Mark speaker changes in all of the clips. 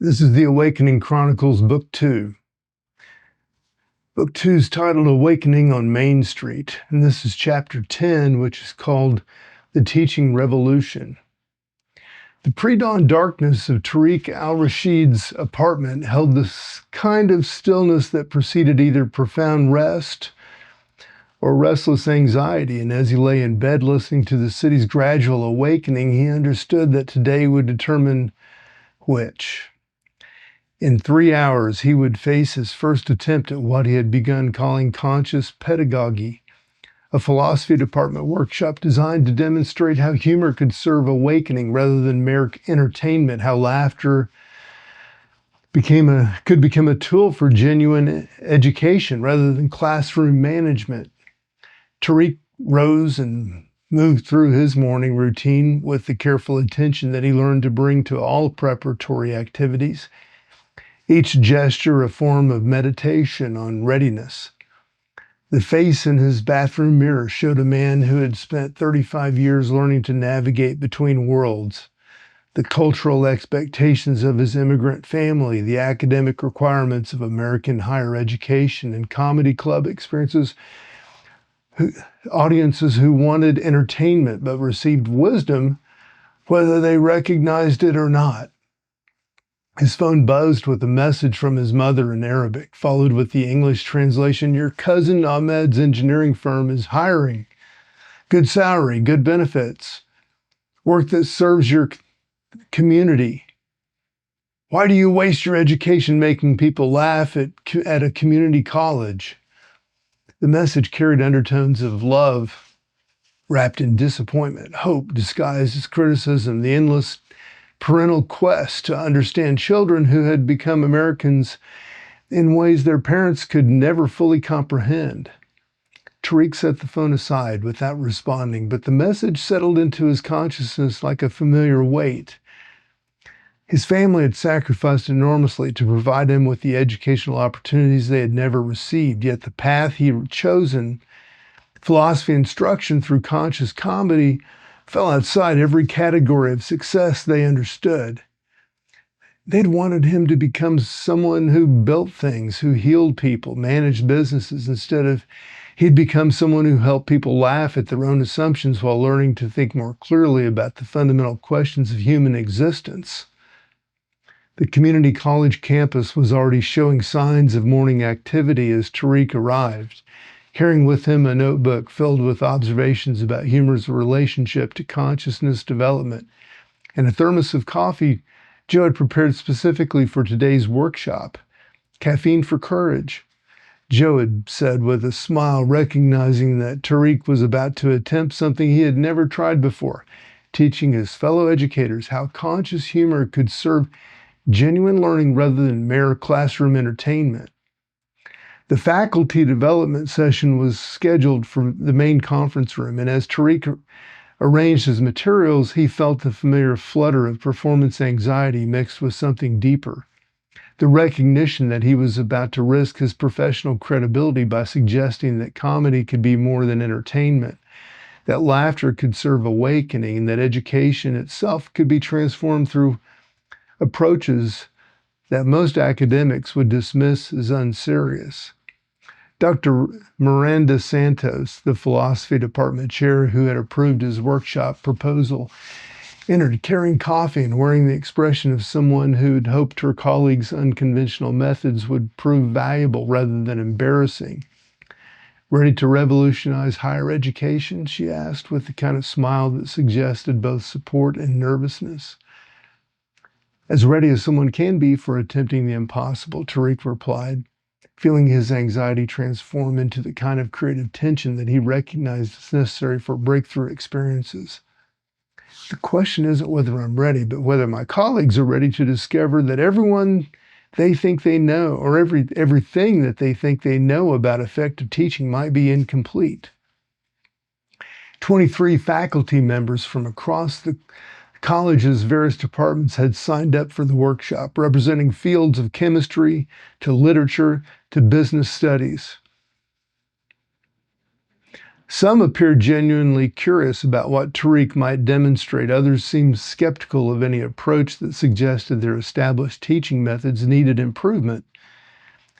Speaker 1: This is the Awakening Chronicles, Book 2. Book 2 is titled Awakening on Main Street, and this is Chapter 10, which is called The Teaching Revolution. The pre-dawn darkness of Tariq al-Rashid's apartment held this kind of stillness that preceded either profound rest or restless anxiety, and as he lay in bed listening to the city's gradual awakening, he understood that today would determine which. In 3 hours, he would face his first attempt at what he had begun calling conscious pedagogy, a philosophy department workshop designed to demonstrate how humor could serve awakening rather than mere entertainment, how laughter could become a tool for genuine education rather than classroom management. Tariq rose and moved through his morning routine with the careful attention that he learned to bring to all preparatory activities, each gesture a form of meditation on readiness. The face in his bathroom mirror showed a man who had spent 35 years learning to navigate between worlds, the cultural expectations of his immigrant family, the academic requirements of American higher education, and comedy club experiences, audiences who wanted entertainment but received wisdom whether they recognized it or not. His phone buzzed with a message from his mother in Arabic, followed with the English translation, "Your cousin Ahmed's engineering firm is hiring. Good salary, good benefits, work that serves your community. Why do you waste your education making people laugh at a community college?" The message carried undertones of love wrapped in disappointment, hope disguised as criticism, the endless parental quest to understand children who had become Americans in ways their parents could never fully comprehend. Tariq set the phone aside without responding, but the message settled into his consciousness like a familiar weight. His family had sacrificed enormously to provide him with the educational opportunities they had never received, yet the path he had chosen, philosophy instruction through conscious comedy, fell outside every category of success they understood. They'd wanted him to become someone who built things, who healed people, managed businesses. Instead of, he'd become someone who helped people laugh at their own assumptions while learning to think more clearly about the fundamental questions of human existence. The community college campus was already showing signs of morning activity as Tariq arrived, carrying with him a notebook filled with observations about humor's relationship to consciousness development, and a thermos of coffee Joe had prepared specifically for today's workshop. "Caffeine for courage," Joe had said with a smile, recognizing that Tariq was about to attempt something he had never tried before, teaching his fellow educators how conscious humor could serve genuine learning rather than mere classroom entertainment. The faculty development session was scheduled for the main conference room, and as Tariq arranged his materials, he felt the familiar flutter of performance anxiety mixed with something deeper, the recognition that he was about to risk his professional credibility by suggesting that comedy could be more than entertainment, that laughter could serve awakening, and that education itself could be transformed through approaches that most academics would dismiss as unserious. Dr. Miranda Santos, the philosophy department chair who had approved his workshop proposal, entered carrying coffee and wearing the expression of someone who'd hoped her colleagues' unconventional methods would prove valuable rather than embarrassing. "Ready to revolutionize higher education?" she asked with the kind of smile that suggested both support and nervousness. "As ready as someone can be for attempting the impossible," Tariq replied, feeling his anxiety transform into the kind of creative tension that he recognized as necessary for breakthrough experiences. "The question isn't whether I'm ready, but whether my colleagues are ready to discover that everyone they think they know, or everything that they think they know about effective teaching might be incomplete." 23 faculty members from across the college's various departments had signed up for the workshop, representing fields of chemistry to literature to business studies. Some appeared genuinely curious about what Tariq might demonstrate. Others seemed skeptical of any approach that suggested their established teaching methods needed improvement.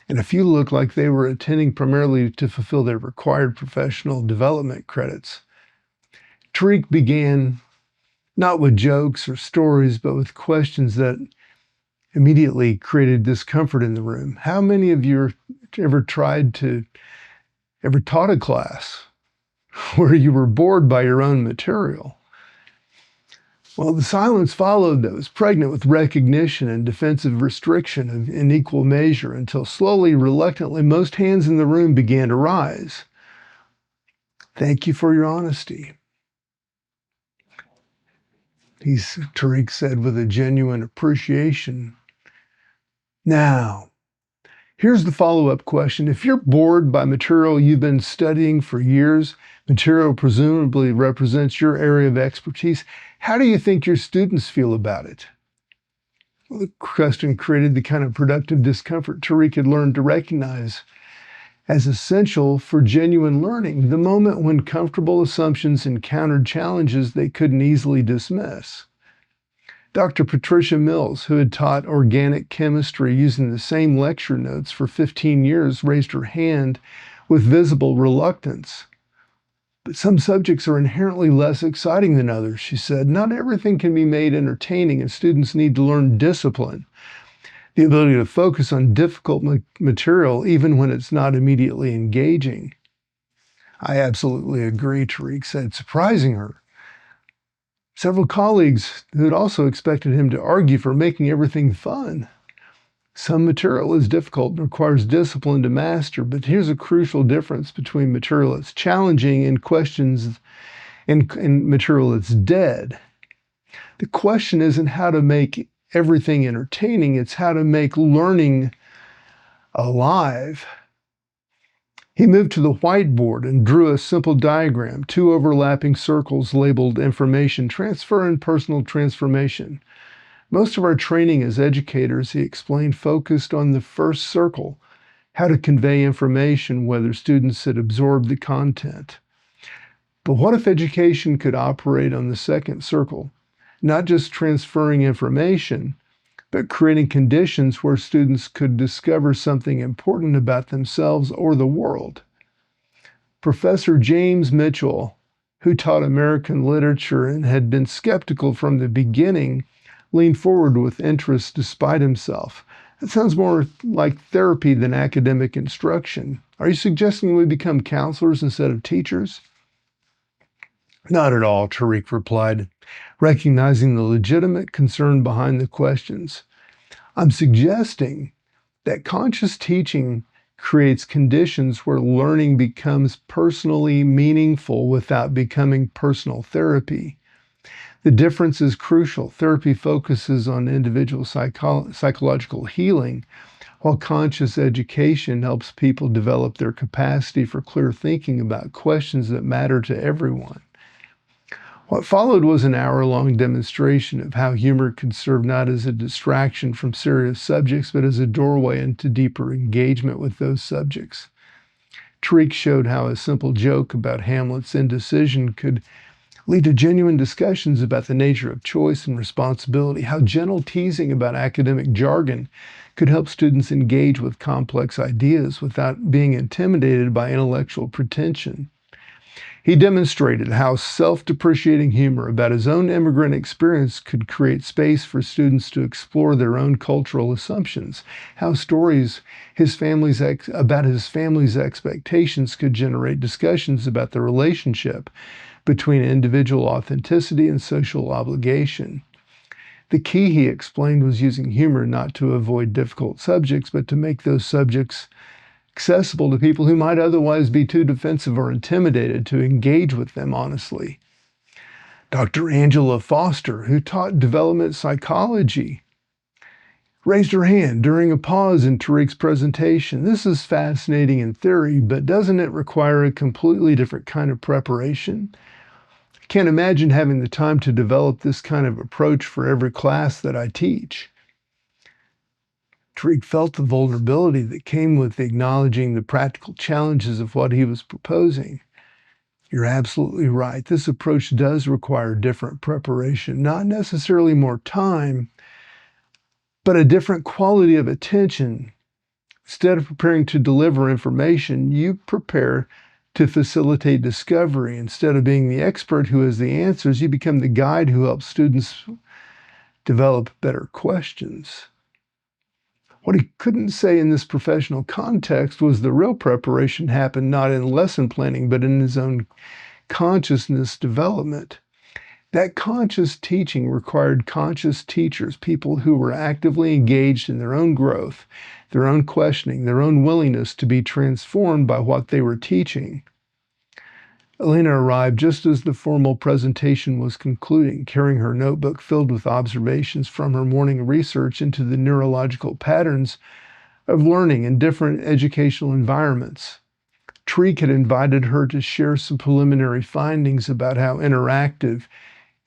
Speaker 1: And a few looked like they were attending primarily to fulfill their required professional development credits. Tariq began not with jokes or stories, but with questions that immediately created discomfort in the room. How many of you ever taught a class where you were bored by your own material? Well, the silence followed that was pregnant with recognition and defensive restriction in equal measure until slowly, reluctantly, most hands in the room began to rise. Thank you for your honesty, Tariq said with a genuine appreciation. Now, here's the follow-up question. If you're bored by material you've been studying for years, material presumably represents your area of expertise, how do you think your students feel about it? Well, the question created the kind of productive discomfort Tariq had learned to recognize as essential for genuine learning, the moment when comfortable assumptions encountered challenges they couldn't easily dismiss. Dr. Patricia Mills, who had taught organic chemistry using the same lecture notes for 15 years, raised her hand with visible reluctance. But some subjects are inherently less exciting than others, she said. Not everything can be made entertaining, and students need to learn discipline, the ability to focus on difficult material even when it's not immediately engaging. I absolutely agree, Tariq said, surprising her. Several colleagues who had also expected him to argue for making everything fun. Some material is difficult and requires discipline to master, but here's a crucial difference between material that's challenging and questions and material that's dead. The question isn't how to make everything entertaining, it's how to make learning alive. He moved to the whiteboard and drew a simple diagram, two overlapping circles labeled information transfer and personal transformation. Most of our training as educators, he explained, focused on the first circle, how to convey information, whether students had absorbed the content. But what if education could operate on the second circle, not just transferring information, but creating conditions where students could discover something important about themselves or the world? Professor James Mitchell, who taught American literature and had been skeptical from the beginning, leaned forward with interest despite himself. That sounds more like therapy than academic instruction. Are you suggesting we become counselors instead of teachers? Not at all, Tariq replied, recognizing the legitimate concern behind the questions. I'm suggesting that conscious teaching creates conditions where learning becomes personally meaningful without becoming personal therapy. The difference is crucial. Therapy focuses on individual psychological healing, while conscious education helps people develop their capacity for clear thinking about questions that matter to everyone. What followed was an hour-long demonstration of how humor could serve not as a distraction from serious subjects, but as a doorway into deeper engagement with those subjects. Tariq showed how a simple joke about Hamlet's indecision could lead to genuine discussions about the nature of choice and responsibility, how gentle teasing about academic jargon could help students engage with complex ideas without being intimidated by intellectual pretension. He demonstrated how self-depreciating humor about his own immigrant experience could create space for students to explore their own cultural assumptions, how stories about his family's expectations could generate discussions about the relationship between individual authenticity and social obligation. The key, he explained, was using humor not to avoid difficult subjects, but to make those subjects accessible to people who might otherwise be too defensive or intimidated to engage with them honestly. Dr. Angela Foster, who taught development psychology, raised her hand during a pause in Tariq's presentation. This is fascinating in theory, but doesn't it require a completely different kind of preparation? I can't imagine having the time to develop this kind of approach for every class that I teach. Tariq felt the vulnerability that came with acknowledging the practical challenges of what he was proposing. You're absolutely right. This approach does require different preparation, not necessarily more time, but a different quality of attention. Instead of preparing to deliver information, you prepare to facilitate discovery. Instead of being the expert who has the answers, you become the guide who helps students develop better questions. What he couldn't say in this professional context was the real preparation happened not in lesson planning, but in his own consciousness development. That conscious teaching required conscious teachers, people who were actively engaged in their own growth, their own questioning, their own willingness to be transformed by what they were teaching. Elena arrived just as the formal presentation was concluding, carrying her notebook filled with observations from her morning research into the neurological patterns of learning in different educational environments. Tariq had invited her to share some preliminary findings about how interactive,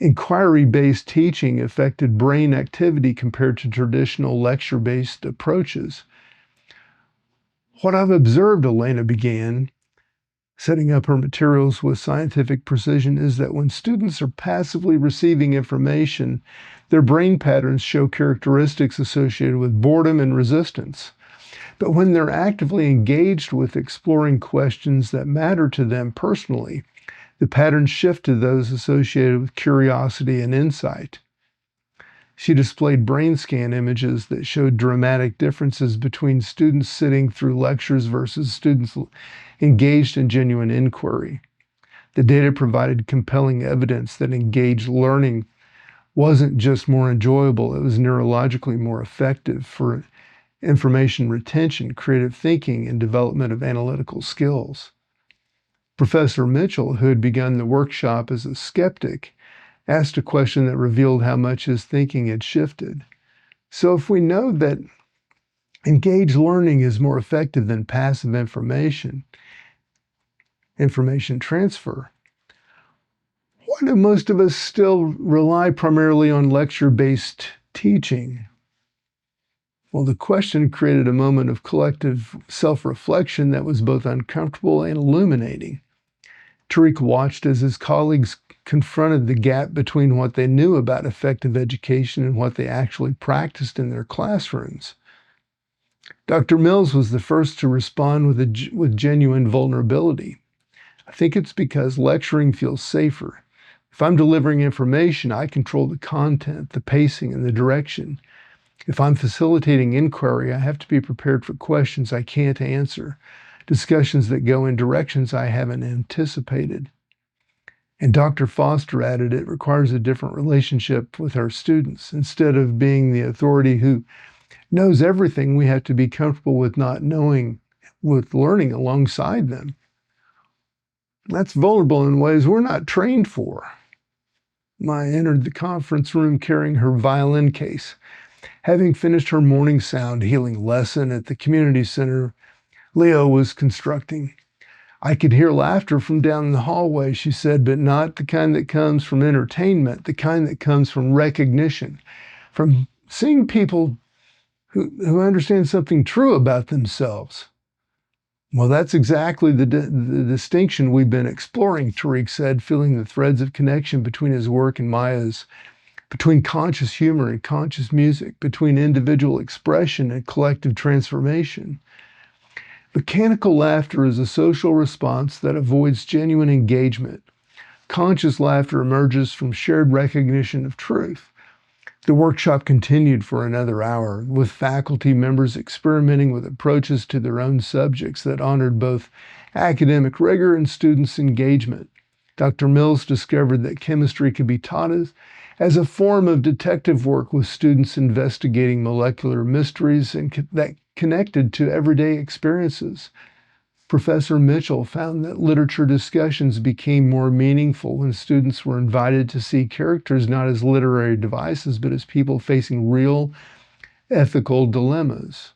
Speaker 1: inquiry-based teaching affected brain activity compared to traditional lecture-based approaches. What I've observed, Elena began, setting up her materials with scientific precision, is that when students are passively receiving information, their brain patterns show characteristics associated with boredom and resistance. But when they're actively engaged with exploring questions that matter to them personally, the patterns shift to those associated with curiosity and insight. She displayed brain scan images that showed dramatic differences between students sitting through lectures versus students engaged in genuine inquiry. The data provided compelling evidence that engaged learning wasn't just more enjoyable, it was neurologically more effective for information retention, creative thinking, and development of analytical skills. Professor Mitchell, who had begun the workshop as a skeptic, asked a question that revealed how much his thinking had shifted. So if we know that engaged learning is more effective than passive information transfer, why do most of us still rely primarily on lecture-based teaching? Well, the question created a moment of collective self-reflection that was both uncomfortable and illuminating. Tariq watched as his colleagues confronted the gap between what they knew about effective education and what they actually practiced in their classrooms. Dr. Mills was the first to respond with genuine vulnerability. I think it's because lecturing feels safer. If I'm delivering information, I control the content, the pacing, and the direction. If I'm facilitating inquiry, I have to be prepared for questions I can't answer, discussions that go in directions I haven't anticipated. And Dr. Foster added, it requires a different relationship with our students. Instead of being the authority who knows everything, we have to be comfortable with not knowing, with learning alongside them. That's vulnerable in ways we're not trained for. Maya entered the conference room carrying her violin case. Having finished her morning sound healing lesson at the community center Leo was constructing, I could hear laughter from down the hallway, she said, but not the kind that comes from entertainment, the kind that comes from recognition, from seeing people who understand something true about themselves. Well, that's exactly the distinction we've been exploring, Tariq said, feeling the threads of connection between his work and Maya's, between conscious humor and conscious music, between individual expression and collective transformation. Mechanical laughter is a social response that avoids genuine engagement. Conscious laughter emerges from shared recognition of truth. The workshop continued for another hour, with faculty members experimenting with approaches to their own subjects that honored both academic rigor and students' engagement. Dr. Mills discovered that chemistry could be taught as a form of detective work, with students investigating molecular mysteries and that connected to everyday experiences. Professor Mitchell found that literature discussions became more meaningful when students were invited to see characters not as literary devices, but as people facing real ethical dilemmas.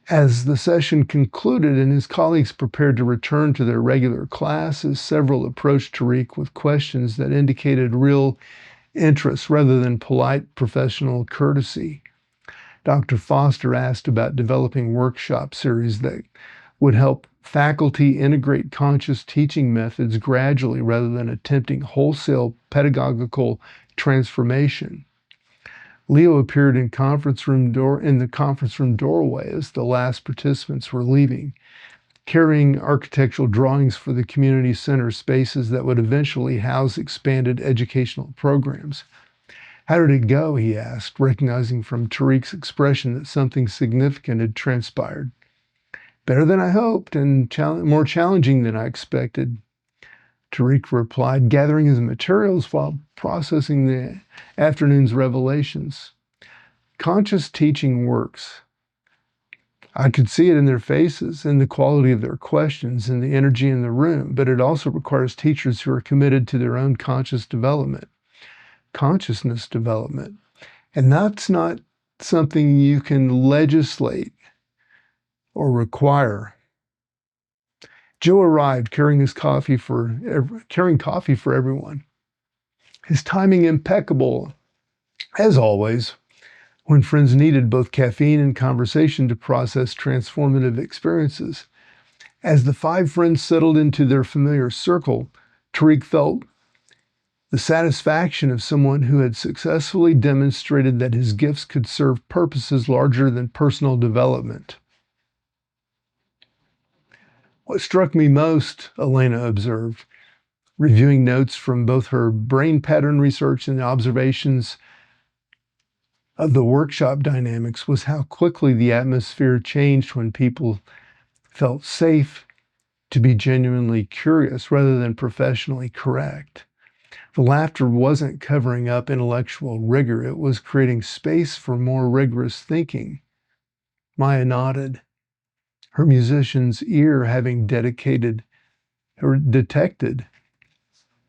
Speaker 1: As the session concluded and his colleagues prepared to return to their regular classes, several approached Tariq with questions that indicated real interest rather than polite professional courtesy. Dr. Foster asked about developing workshop series that would help faculty integrate conscious teaching methods gradually rather than attempting wholesale pedagogical transformation. Leo appeared in the conference room doorway as the last participants were leaving, carrying architectural drawings for the community center spaces that would eventually house expanded educational programs. How did it go? He asked, recognizing from Tariq's expression that something significant had transpired. Better than I hoped and more challenging than I expected, Tariq replied, gathering his materials while processing the afternoon's revelations. Conscious teaching works. I could see it in their faces, in the quality of their questions, and the energy in the room, but it also requires teachers who are committed to their own consciousness development. And that's not something you can legislate or require. Joe arrived carrying coffee for everyone. His timing impeccable, as always, when friends needed both caffeine and conversation to process transformative experiences. As the 5 friends settled into their familiar circle, Tariq felt the satisfaction of someone who had successfully demonstrated that his gifts could serve purposes larger than personal development. What struck me most, Elena observed, reviewing notes from both her brain pattern research and the observations of the workshop dynamics, was how quickly the atmosphere changed when people felt safe to be genuinely curious rather than professionally correct. The laughter wasn't covering up intellectual rigor, it was creating space for more rigorous thinking. Maya nodded, her musician's ear having detected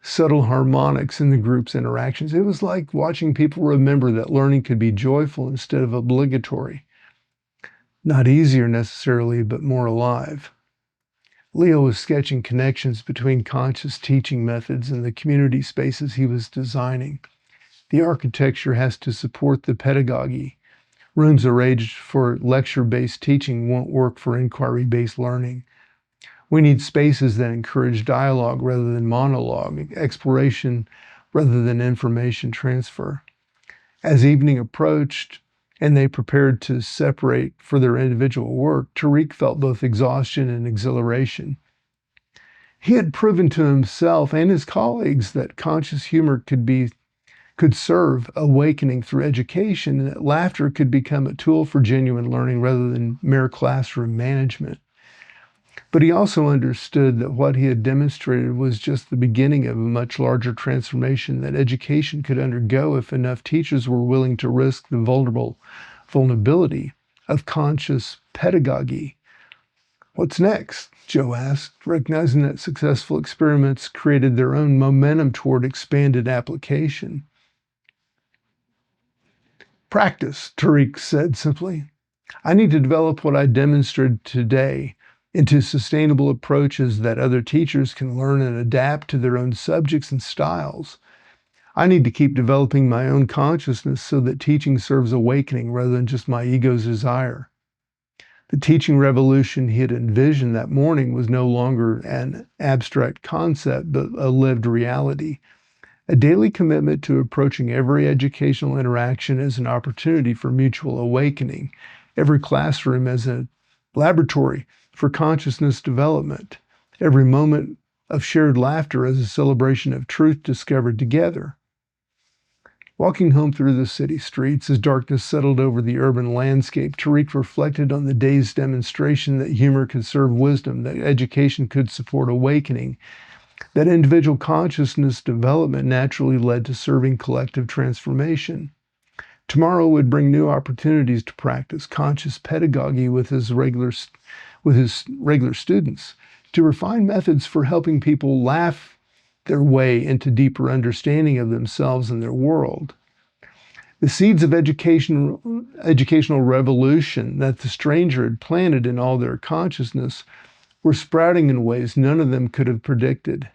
Speaker 1: subtle harmonics in the group's interactions. It was like watching people remember that learning could be joyful instead of obligatory. Not easier necessarily, but more alive. Leo was sketching connections between conscious teaching methods and the community spaces he was designing. The architecture has to support the pedagogy. Rooms arranged for lecture-based teaching won't work for inquiry-based learning. We need spaces that encourage dialogue rather than monologue, exploration rather than information transfer. As evening approached and they prepared to separate for their individual work, Tariq felt both exhaustion and exhilaration. He had proven to himself and his colleagues that conscious humor could serve awakening through education, and that laughter could become a tool for genuine learning rather than mere classroom management. But he also understood that what he had demonstrated was just the beginning of a much larger transformation that education could undergo if enough teachers were willing to risk the vulnerability of conscious pedagogy. What's next? Joe asked, recognizing that successful experiments created their own momentum toward expanded application. Practice, Tariq said simply. I need to develop what I demonstrated today into sustainable approaches that other teachers can learn and adapt to their own subjects and styles. I need to keep developing my own consciousness so that teaching serves awakening rather than just my ego's desire. The teaching revolution he had envisioned that morning was no longer an abstract concept, but a lived reality. A daily commitment to approaching every educational interaction as an opportunity for mutual awakening, every classroom as a laboratory for consciousness development, every moment of shared laughter as a celebration of truth discovered together. Walking home through the city streets as darkness settled over the urban landscape, Tariq reflected on the day's demonstration that humor could serve wisdom, that education could support awakening, that individual consciousness development naturally led to serving collective transformation. Tomorrow would bring new opportunities to practice conscious pedagogy with his regular students, to refine methods for helping people laugh their way into deeper understanding of themselves and their world. The seeds of educational revolution that the stranger had planted in all their consciousness were sprouting in ways none of them could have predicted.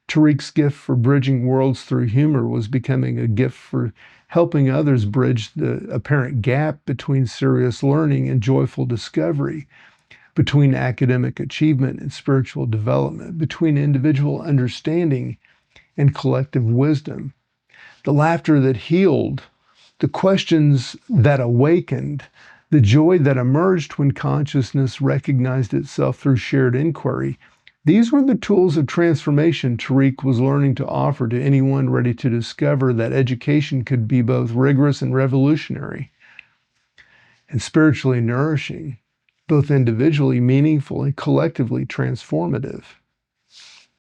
Speaker 1: Tariq's gift for bridging worlds through humor was becoming a gift for helping others bridge the apparent gap between serious learning and joyful discovery. between academic achievement and spiritual development, between individual understanding and collective wisdom, the laughter that healed, the questions that awakened, the joy that emerged when consciousness recognized itself through shared inquiry. These were the tools of transformation Tariq was learning to offer to anyone ready to discover that education could be both rigorous and revolutionary, and spiritually nourishing, both individually meaningful and collectively transformative.